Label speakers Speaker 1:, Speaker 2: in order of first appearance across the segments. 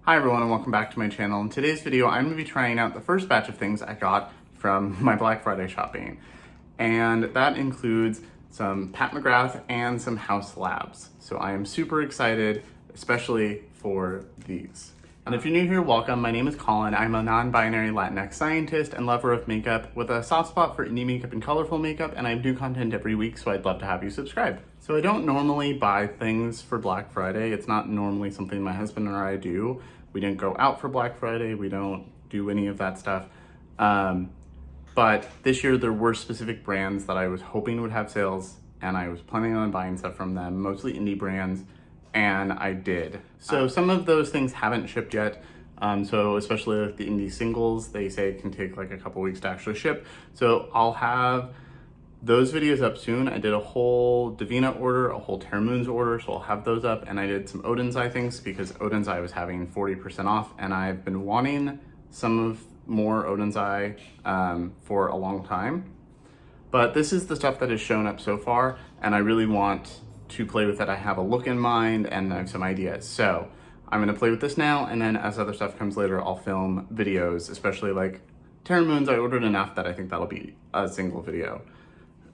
Speaker 1: Hi everyone and welcome back to my channel. In today's video, I'm going to be trying out the first batch of things I got from my Black Friday shopping. And that includes some Pat McGrath and some Haus labs. So I am super excited, especially for these. And if you're new here, welcome. My name is Colin. I'm a non-binary Latinx scientist and lover of makeup with a soft spot for indie makeup and colorful makeup, and I have new content every week, so I'd love to have you subscribe. So I don't normally buy things for Black Friday. It's not normally something my husband or I do. We didn't go out for Black Friday. We don't do any of that stuff. But this year there were specific brands that I was hoping would have sales, and I was planning on buying stuff from them, mostly indie brands, and I did. So some of those things haven't shipped yet. So especially like the indie singles, they say it can take like a couple weeks to actually ship. So I'll have those videos up soon. I did a whole Divina order, a whole Terra Moons order, so I'll have those up. And I did some Odin's Eye things because Odin's Eye was having 40% off, and I've been wanting some of more Odin's Eye for a long time. But this is the stuff that has shown up so far, and I really want to play with it. I have a look in mind and I have some ideas. So I'm gonna play with this now, and then as other stuff comes later, I'll film videos, especially like Terra Moons. I ordered enough that I think that'll be a single video.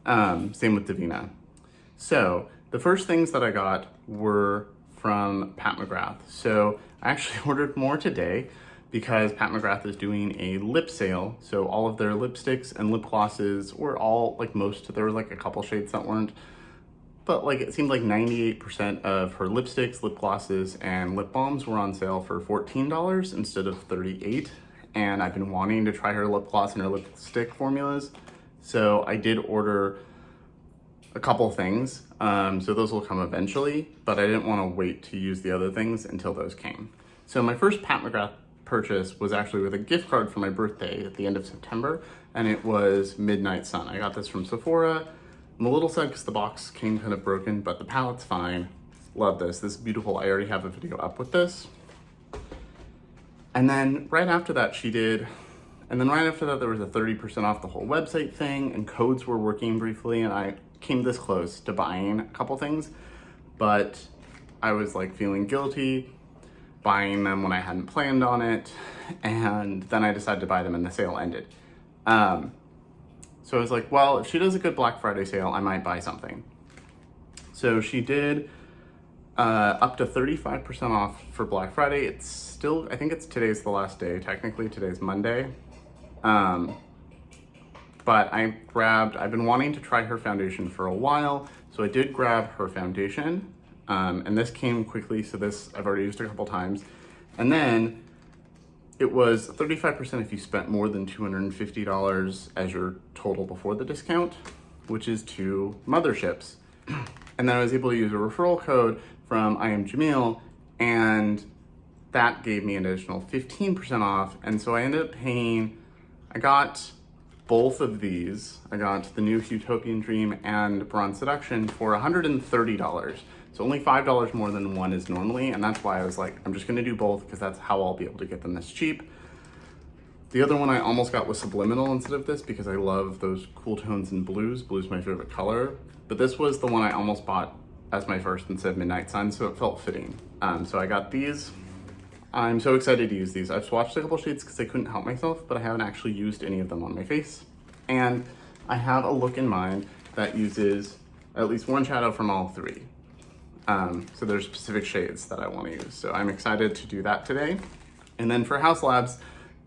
Speaker 1: Same with Divina. So the first things that I got were from Pat McGrath. So I actually ordered more today because Pat McGrath is doing a lip sale. So all of their lipsticks and lip glosses were all, like most, there were like a couple shades that weren't, but like it seemed like 98% of her lipsticks, lip glosses, and lip balms were on sale for $14 instead of $38. And I've been wanting to try her lip gloss and her lipstick formulas. So I did order a couple things. So those will come eventually, but I didn't want to wait to use the other things until those came. So my first Pat McGrath purchase was actually with a gift card for my birthday at the end of September, and it was Midnight Sun. I got this from Sephora. I'm a little sad because the box came kind of broken, but the palette's fine. Love this. This is beautiful. I already have a video up with this. And then right after that there was a 30% off the whole website thing, and codes were working briefly, and I came this close to buying a couple things, but I was like feeling guilty buying them when I hadn't planned on it, and then I decided to buy them and the sale ended. So I was like, well, if she does a good Black Friday sale, I might buy something. So she did up to 35% off for Black Friday. It's still, I think today's the last day. Technically today's Monday. But I've been wanting to try her foundation for a while. So I did grab her foundation, and this came quickly. So this I've already used a couple times. And then it was 35% if you spent more than $250 as your total before the discount, which is to Motherships. And then I was able to use a referral code from I Am Jamil, and that gave me an additional 15% off. And so I ended up paying, I got both of these. I got the new Utopian Dream and Bronze Seduction for $130. So only $5 more than one is normally, and that's why I was like, I'm just gonna do both because that's how I'll be able to get them this cheap. The other one I almost got was Subliminal instead of this because I love those cool tones in blues. Blue's my favorite color, but this was the one I almost bought as my first instead of Midnight Sun, so it felt fitting. So I got these. I'm so excited to use these. I've swatched a couple shades because I couldn't help myself, but I haven't actually used any of them on my face. And I have a look in mind that uses at least one shadow from all three. So there's specific shades that I want to use. So I'm excited to do that today. And then for Haus Labs,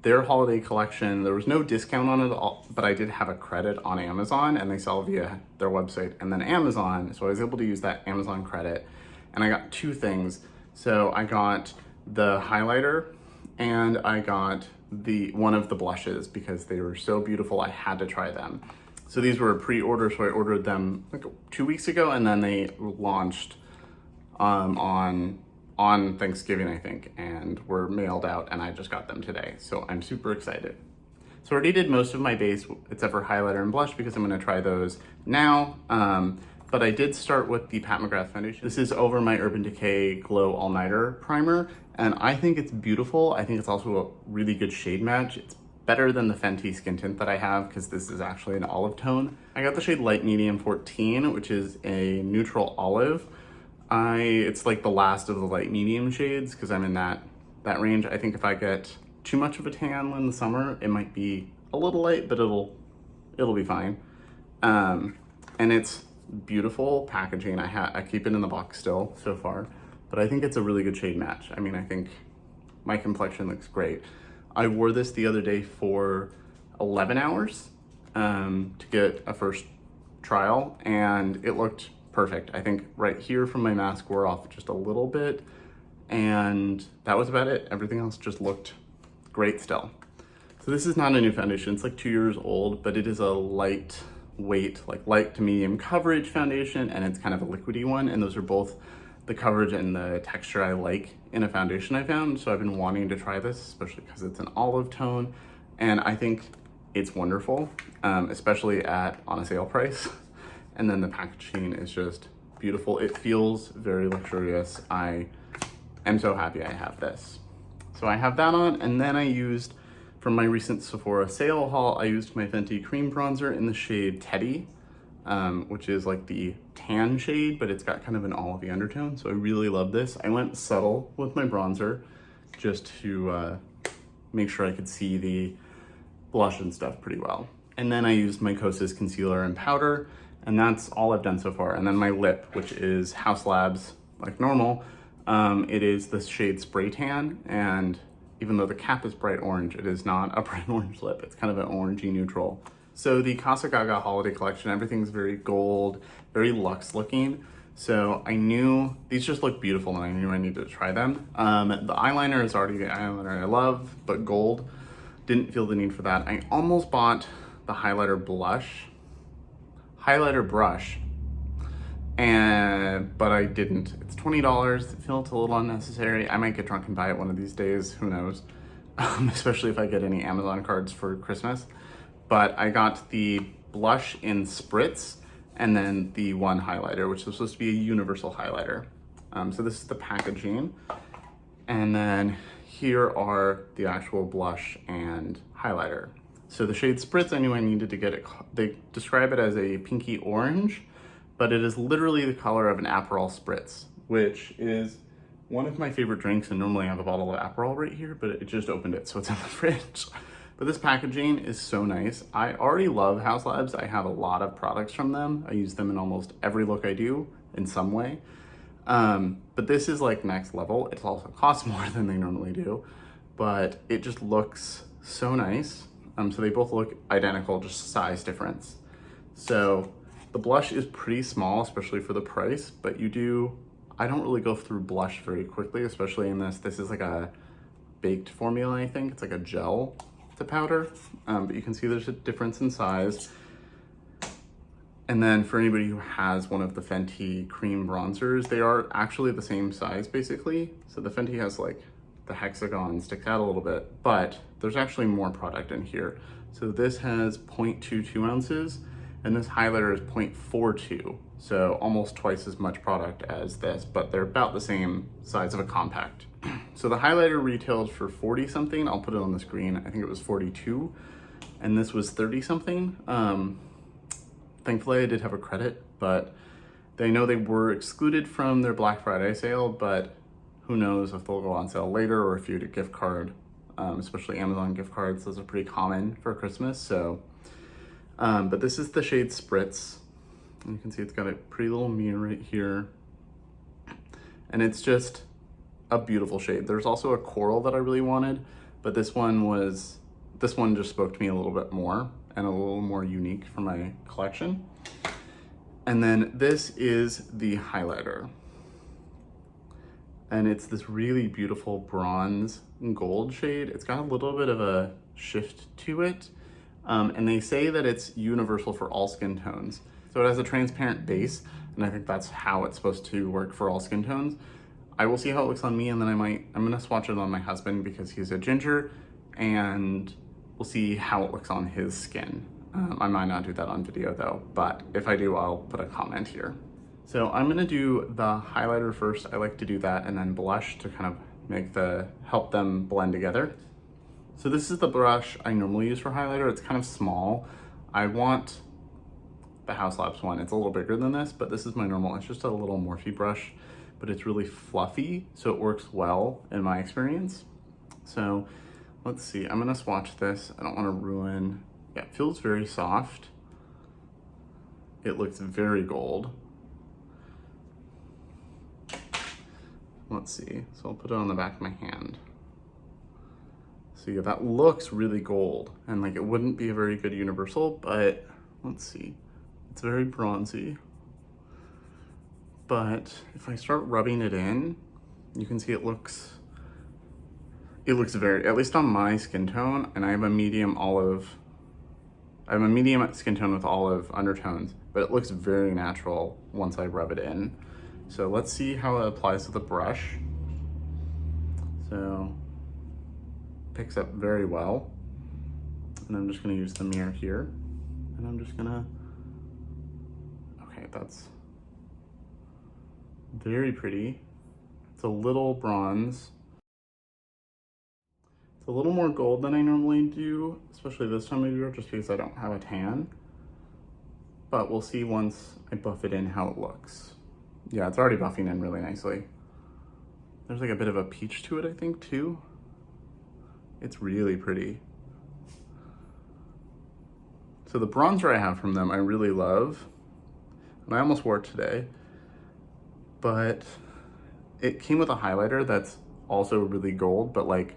Speaker 1: their holiday collection, there was no discount on it all, but I did have a credit on Amazon, and they sell via their website and then Amazon. So I was able to use that Amazon credit, and I got two things. So I got the highlighter, and I got one of the blushes because they were so beautiful. I had to try them. So these were a pre-order, so I ordered them like 2 weeks ago, and then they launched on Thanksgiving, I think, and were mailed out, and I just got them today. So I'm super excited. So I already did most of my base except for highlighter and blush because I'm gonna try those now. But I did start with the Pat McGrath foundation. This is over my Urban Decay Glow All Nighter primer, and I think it's beautiful. I think it's also a really good shade match. It's better than the Fenty skin tint that I have because this is actually an olive tone. I got the shade Light Medium 14, which is a neutral olive. It's like the last of the light medium shades because I'm in that that range. I think if I get too much of a tan in the summer, it might be a little light, but it'll be fine. And it's beautiful packaging. I keep it in the box still so far, but I think it's a really good shade match. I mean, I think my complexion looks great. I wore this the other day for 11 hours to get a first trial, and it looked perfect. I think right here from my mask wore off just a little bit, and that was about it. Everything else just looked great still. So this is not a new foundation. It's like 2 years old, but it is a lightweight, like light to medium coverage foundation, and it's kind of a liquidy one, and those are both the coverage and the texture I like in a foundation I found. So I've been wanting to try this, especially because it's an olive tone, and I think it's wonderful, especially on a sale price. And then the packaging is just beautiful. It feels very luxurious. I am so happy I have this. So I have that on, and then I used, from my recent Sephora sale haul, I used my Fenty cream bronzer in the shade Teddy, which is like the tan shade, but it's got kind of an olivey undertone. So I really love this. I went subtle with my bronzer just to make sure I could see the blush and stuff pretty well. And then I used my Kosas concealer and powder, and that's all I've done so far. And then my lip, which is Haus Labs, like normal. It is the shade Spray Tan, and even though the cap is bright orange, it is not a bright orange lip. It's kind of an orangey neutral. So the Casa Gaga holiday collection, everything's very gold, very luxe looking. So I knew these just look beautiful, and I knew I needed to try them. The eyeliner is already the eyeliner I love, but gold. Didn't feel the need for that. I almost bought the highlighter brush, but I didn't. It's $20. It felt a little unnecessary. I might get drunk and buy it one of these days. Who knows? Especially if I get any Amazon cards for Christmas. But I got the blush in spritz, and then the one highlighter, which was supposed to be a universal highlighter. So this is the packaging. And then here are the actual blush and highlighter. So the shade Spritz, I knew I needed to get it. They describe it as a pinky orange, but it is literally the color of an Aperol Spritz, which is one of my favorite drinks, and normally I have a bottle of Aperol right here, but it just opened it, so it's in the fridge. But this packaging is so nice. I already love Haus Labs. I have a lot of products from them. I use them in almost every look I do in some way. But this is like next level. It also costs more than they normally do, but it just looks so nice. So they both look identical, just size difference. So the blush is pretty small, especially for the price, but I don't really go through blush very quickly, especially in this. This is like a baked formula, I think. It's like a gel to powder, but you can see there's a difference in size. And then for anybody who has one of the Fenty cream bronzers, they are actually the same size basically. So the Fenty has like the hexagon sticks out a little bit, but there's actually more product in here. So this has 0.22 ounces, and this highlighter is 0.42. So almost twice as much product as this, but they're about the same size of a compact. So the highlighter retailed for 40 something. I'll put it on the screen. I think it was 42, and this was 30 something. Thankfully I did have a credit, but they know they were excluded from their Black Friday sale, but who knows if they'll go on sale later or if you get a gift card, especially Amazon gift cards. Those are pretty common for Christmas. So, but this is the shade Spritz. You can see it's got a pretty little mirror right here, and it's just a beautiful shade. There's also a coral that I really wanted, but this one just spoke to me a little bit more and a little more unique for my collection. And then this is the highlighter, and it's this really beautiful bronze and gold shade. It's got a little bit of a shift to it, and they say that it's universal for all skin tones. So it has a transparent base, and I think that's how it's supposed to work for all skin tones. I will see how it looks on me, and then I'm gonna swatch it on my husband because he's a ginger, and we'll see how it looks on his skin. I might not do that on video though, but if I do, I'll put a comment here. So I'm gonna do the highlighter first. I like to do that, and then blush to kind of help them blend together. So this is the brush I normally use for highlighter. It's kind of small. I want the Haus Labs one. It's a little bigger than this, but this is my normal. It's just a little Morphe brush, but it's really fluffy, so it works well in my experience. So let's see, I'm gonna swatch this. I don't wanna ruin, yeah, it feels very soft. It looks very gold. Let's see, so I'll put it on the back of my hand. So yeah, that looks really gold, and like it wouldn't be a very good universal, but let's see. It's very bronzy. But if I start rubbing it in, you can see it looks very, at least on my skin tone, and I have a medium skin tone with olive undertones, but it looks very natural once I rub it in. So let's see how it applies to the brush. So, picks up very well. And I'm just gonna use the mirror here. And I'm just gonna, okay, that's very pretty. It's a little bronze. It's a little more gold than I normally do, especially this time of year, just because I don't have a tan. But we'll see once I buff it in how it looks. Yeah, it's already buffing in really nicely. There's like a bit of a peach to it, I think, too. It's really pretty. So the bronzer I have from them, I really love. And I almost wore it today. But it came with a highlighter that's also really gold, but like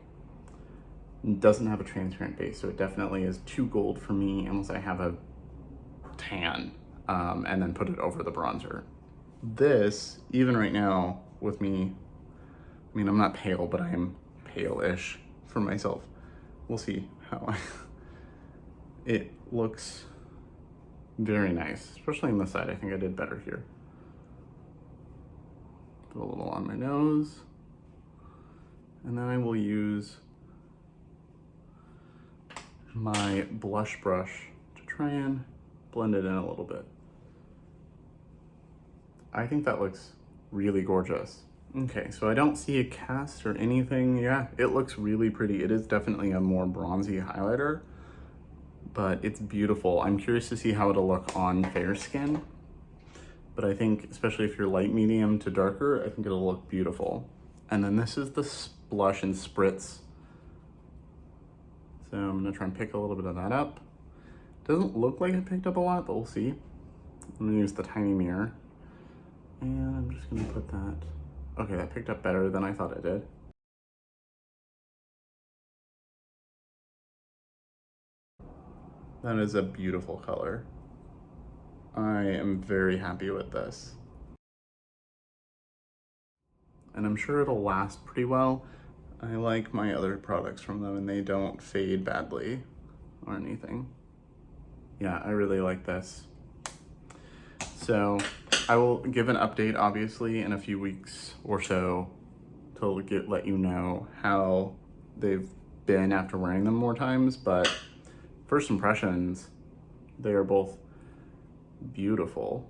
Speaker 1: doesn't have a transparent base. So it definitely is too gold for me unless I have a tan and then put it over the bronzer. This, even right now with me, I mean, I'm not pale, but I am pale-ish for myself. We'll see how it looks very nice, especially on the side. I think I did better here. Put a little on my nose. And then I will use my blush brush to try and blend it in a little bit. I think that looks really gorgeous. Okay, so I don't see a cast or anything. Yeah, it looks really pretty. It is definitely a more bronzy highlighter, but it's beautiful. I'm curious to see how it'll look on fair skin, but I think especially if you're light medium to darker, I think it'll look beautiful. And then this is the blush and spritz. So I'm gonna try and pick a little bit of that up. Doesn't look like it picked up a lot, but we'll see. I'm gonna use the tiny mirror. And I'm just gonna put that. Okay, that picked up better than I thought it did. That is a beautiful color. I am very happy with this. And I'm sure it'll last pretty well. I like my other products from them and they don't fade badly or anything. Yeah, I really like this. So I will give an update obviously in a few weeks or so to let you know how they've been after wearing them more times, but first impressions, they are both beautiful.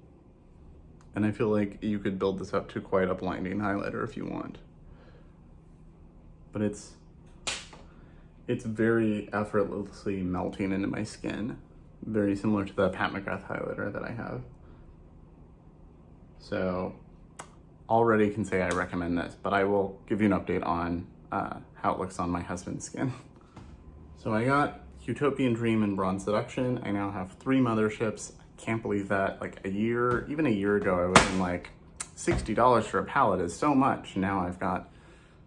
Speaker 1: And I feel like you could build this up to quite a blinding highlighter if you want. But it's very effortlessly melting into my skin. Very similar to the Pat McGrath highlighter that I have. So already can say I recommend this, but I will give you an update on how it looks on my husband's skin. So I got Utopian Dream and Bronze Seduction. I now have 3 Motherships. I can't believe that. Like even a year ago, I was in like $60 for a palette is so much. Now I've got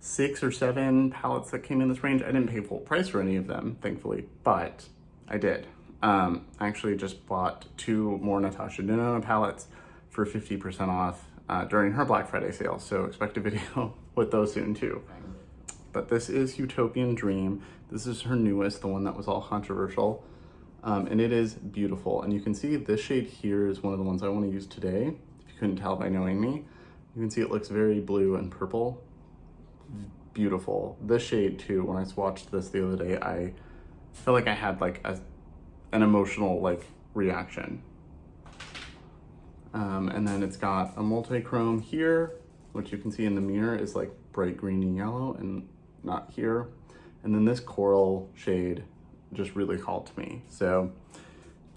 Speaker 1: 6 or 7 palettes that came in this range. I didn't pay full price for any of them, thankfully, but I did. I actually just bought 2 more Natasha Denona palettes for 50% off during her Black Friday sale. So expect a video with those soon too. But this is Utopian Dream. This is her newest, the one that was all controversial. And it is beautiful. And you can see this shade here is one of the ones I want to use today. If you couldn't tell by knowing me, you can see it looks very blue and purple. Beautiful. This shade too, when I swatched this the other day, I felt like I had like an emotional like reaction. And then it's got a multi-chrome here, which you can see in the mirror is like bright green and yellow and not here. And then this coral shade just really called to me. So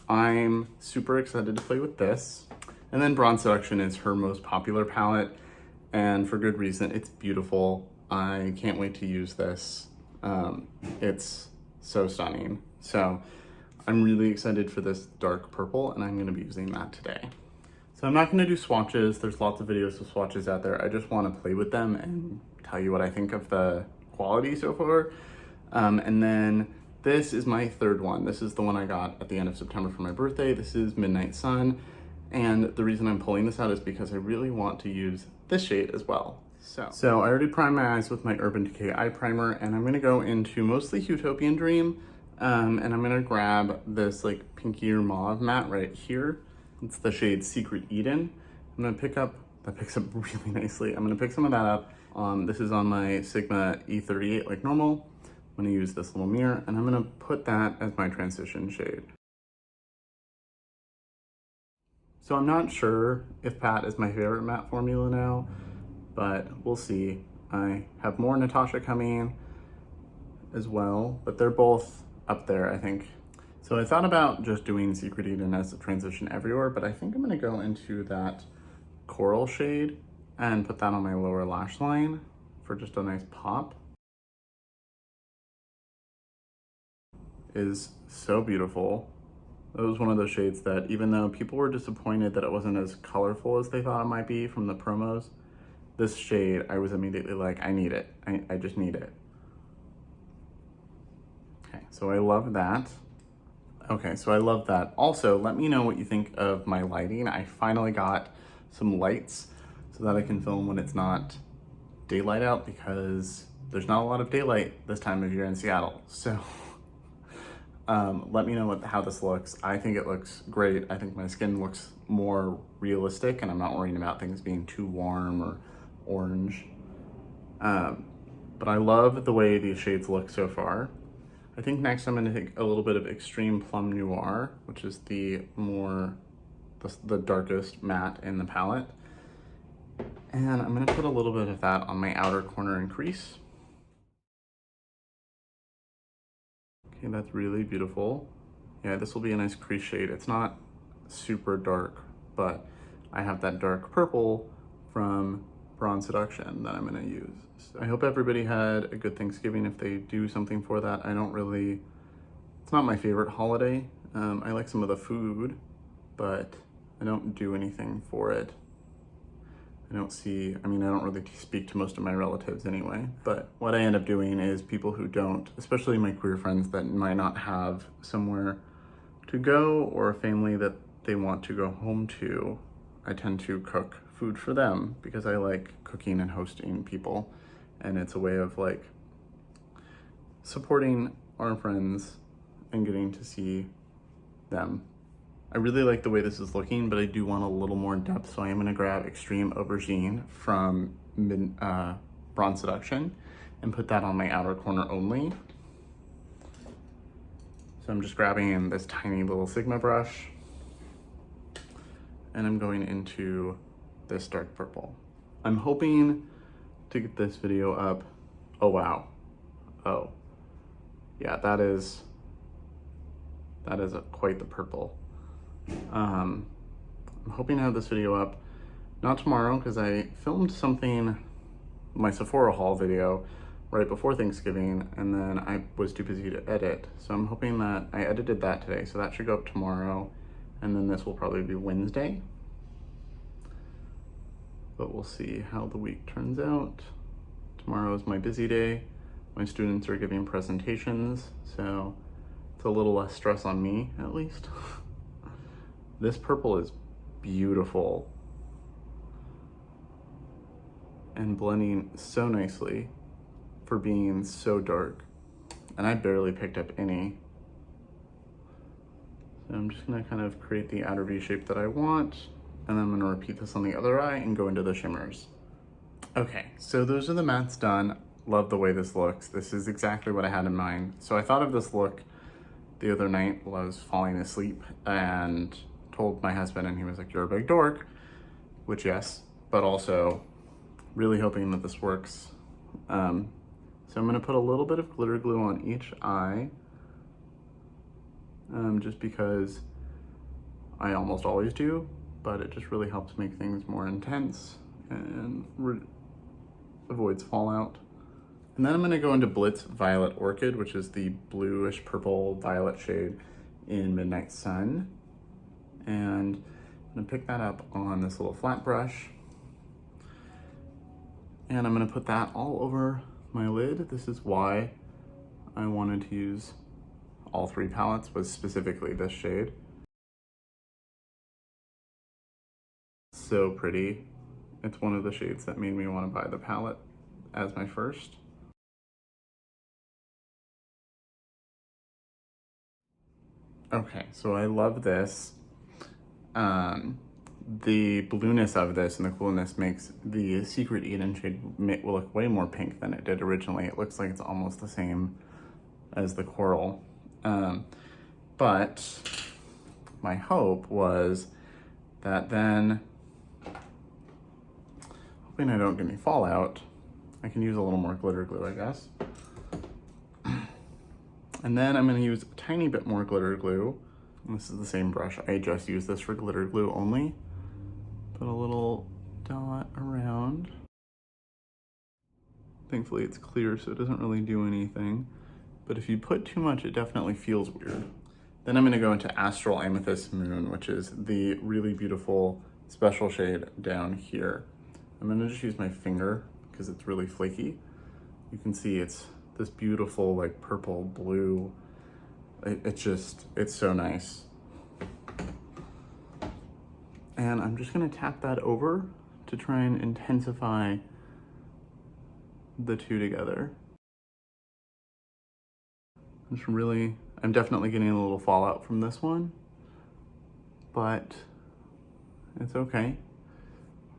Speaker 1: I'm super excited to play with this. And then Bronze Seduction is her most popular palette, and for good reason. It's beautiful. I can't wait to use this. It's so stunning. So I'm really excited for this dark purple, and I'm gonna be using that today. So I'm not gonna do swatches. There's lots of videos of swatches out there. I just wanna play with them and tell you what I think of the quality so far. And then this is my third one. This is the one I got at the end of September for my birthday. This is Midnight Sun. And the reason I'm pulling this out is because I really want to use this shade as well. So I already primed my eyes with my Urban Decay eye primer, and I'm gonna go into mostly Utopian Dream, and I'm gonna grab this like pinkier mauve matte right here. It's the shade Secret Eden. I'm gonna pick up, that picks up really nicely. I'm gonna pick some of that up. This is on my Sigma E38 like normal. I'm gonna use this little mirror, and I'm gonna put that as my transition shade. So I'm not sure if Pat is my favorite matte formula now, but we'll see. I have more Natasha coming as well, but they're both up there, I think. So I thought about just doing Secret Eden as a transition everywhere, but I think I'm gonna go into that coral shade and put that on my lower lash line for just a nice pop. Is so beautiful. It was one of those shades that even though people were disappointed that it wasn't as colorful as they thought it might be from the promos, this shade, I was immediately like, I need it. I just need it. Okay, so I love that. Okay, so I love that. Also, let me know what you think of my lighting. I finally got some lights so that I can film when it's not daylight out, because there's not a lot of daylight this time of year in Seattle. So let me know how this looks. I think it looks great. I think my skin looks more realistic, and I'm not worrying about things being too warm or orange. But I love the way these shades look so far. I think next I'm going to take a little bit of Extreme Plum Noir, which is the darkest matte in the palette. And I'm going to put a little bit of that on my outer corner and crease. Okay, that's really beautiful. Yeah, this will be a nice crease shade. It's not super dark, but I have that dark purple from Bronze Seduction that I'm gonna use. So I hope everybody had a good Thanksgiving if they do something for that. It's not my favorite holiday. I like some of the food, but I don't do anything for it. I don't really speak to most of my relatives anyway, but what I end up doing is people who don't, especially my queer friends that might not have somewhere to go or a family that they want to go home to, I tend to cook food for them because I like cooking and hosting people, and it's a way of like supporting our friends and getting to see them. I really like the way this is looking, but I do want a little more depth, so I am gonna grab Extreme Aubergine from Bronze Seduction and put that on my outer corner only. So I'm just grabbing this tiny little Sigma brush, and I'm going into this dark purple. I'm hoping to get this video up. Oh wow. Oh yeah, that is quite the purple. I'm hoping to have this video up, not tomorrow, because I filmed my Sephora haul video right before Thanksgiving, and then I was too busy to edit. So I'm hoping that I edited that today, so that should go up tomorrow, and then this will probably be Wednesday. But we'll see how the week turns out. Tomorrow is my busy day. My students are giving presentations, so it's a little less stress on me, at least. This purple is beautiful and blending so nicely for being so dark. And I barely picked up any. So I'm just gonna kind of create the outer V shape that I want, and then I'm gonna repeat this on the other eye and go into the shimmers. Okay, so those are the mattes done. Love the way this looks. This is exactly what I had in mind. So I thought of this look the other night while I was falling asleep and told my husband, and he was like, "You're a big dork," which yes, but also really hoping that this works. So I'm gonna put a little bit of glitter glue on each eye, just because I almost always do, but it just really helps make things more intense and avoids fallout. And then I'm gonna go into Blitz Violet Orchid, which is the bluish purple violet shade in Midnight Sun. And I'm gonna pick that up on this little flat brush. And I'm gonna put that all over my lid. This is why I wanted to use all three palettes, was specifically this shade. So pretty. It's one of the shades that made me want to buy the palette as my first. Okay, so I love this. The blueness of this and the coolness makes the Secret Eden shade look way more pink than it did originally. It looks like it's almost the same as the coral. But my hope was that then, hoping I don't get any fallout, I can use a little more glitter glue, I guess. And then I'm gonna use a tiny bit more glitter glue. This is the same brush. I just used this for glitter glue only. Put a little dot around. Thankfully it's clear, so it doesn't really do anything. But if you put too much, it definitely feels weird. Then I'm gonna go into Astral Amethyst Moon, which is the really beautiful special shade down here. I'm gonna just use my finger because it's really flaky. You can see it's this beautiful like purple blue. It's so nice. And I'm just gonna tap that over to try and intensify the two together. I'm definitely getting a little fallout from this one, but it's okay.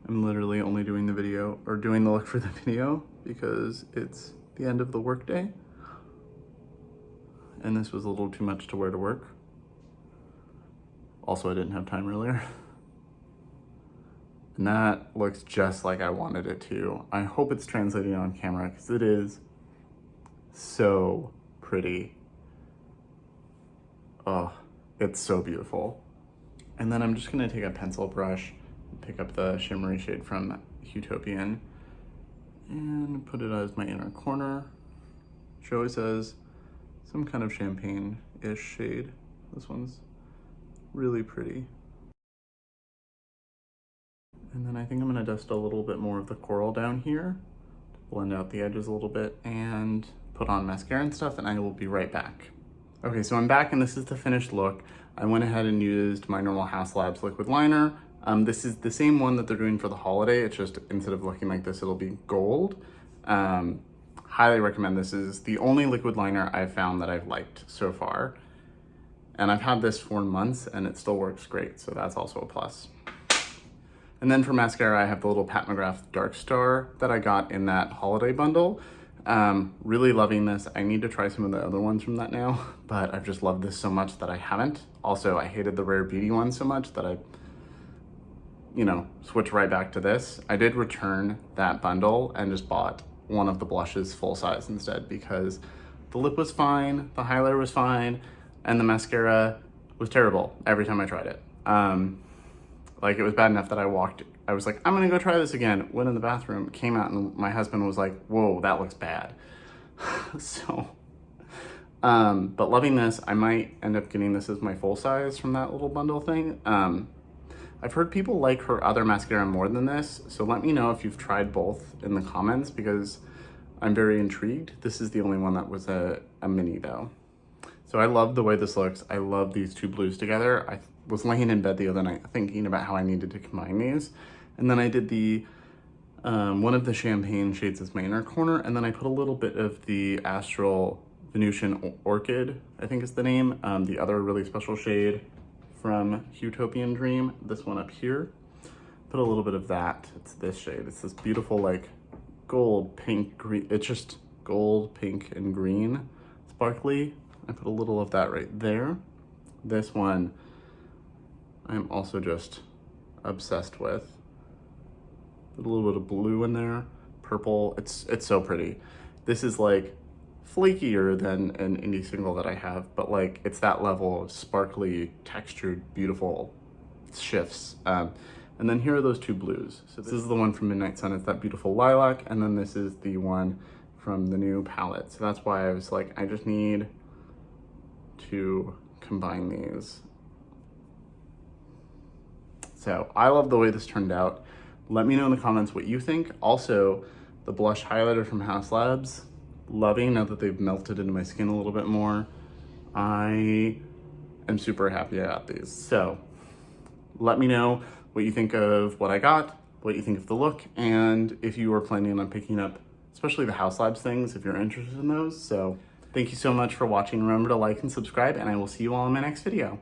Speaker 1: I'm literally only doing the video, or doing the look for the video, because it's the end of the workday. And this was a little too much to wear to work. Also, I didn't have time earlier. And that looks just like I wanted it to. I hope it's translating on camera, because it is so pretty. Oh, it's so beautiful. And then I'm just gonna take a pencil brush, pick up the shimmery shade from Utopian, and put it as my inner corner. She always says some kind of champagne-ish shade. This one's really pretty. And then I think I'm gonna dust a little bit more of the coral down here to blend out the edges a little bit and put on mascara and stuff, and I will be right back. Okay, so I'm back and this is the finished look. I went ahead and used my normal Haus Labs liquid liner. This is the same one that they're doing for the holiday. It's just, instead of looking like this, it'll be gold. Highly recommend. This is the only liquid liner I've found that I've liked so far. And I've had this for months and it still works great, so that's also a plus. And then for mascara, I have the little Pat McGrath Dark Star that I got in that holiday bundle. Really loving this. I need to try some of the other ones from that now, but I've just loved this so much that I haven't. Also, I hated the Rare Beauty one so much that I, switched right back to this. I did return that bundle and just bought one of the blushes full size instead, because the lip was fine, the highlighter was fine, and the mascara was terrible every time I tried it. Like, it was bad enough that I was like, I'm gonna go try this again. Went in the bathroom, came out, and my husband was like, whoa, that looks bad. So, but loving this. I might end up getting this as my full size from that little bundle thing. I've heard people like her other mascara more than this, so let me know if you've tried both in the comments, because I'm very intrigued. This is the only one that was a mini though. So I love the way this looks. I love these two blues together. I was laying in bed the other night thinking about how I needed to combine these. And then I did the one of the champagne shades as my inner corner, and then I put a little bit of the Astral Venusian Orchid, I think is the name, the other really special shade from Utopian Dream, this one up here. Put a little bit of that. It's this shade. It's this beautiful like gold, pink, green. It's just gold, pink, and green, sparkly. I put a little of that right there. This one I'm also just obsessed with. Put a little bit of blue in there, purple. It's so pretty. This is like flakier than an indie single that I have, but like it's that level of sparkly, textured, beautiful shifts. And then here are those two blues. So this is the one from Midnight Sun. It's that beautiful lilac, and then this is the one from the new palette. So that's why I was like, I just need to combine these. So I love the way this turned out. Let me know in the comments what you think. Also, the blush highlighter from Haus Labs, loving now that they've melted into my skin a little bit more. I am super happy I got these. So let me know what you think of what I got, what you think of the look, and if you are planning on picking up, especially the Haus Labs things, if you're interested in those. So thank you so much for watching. Remember to like and subscribe, and I will see you all in my next video.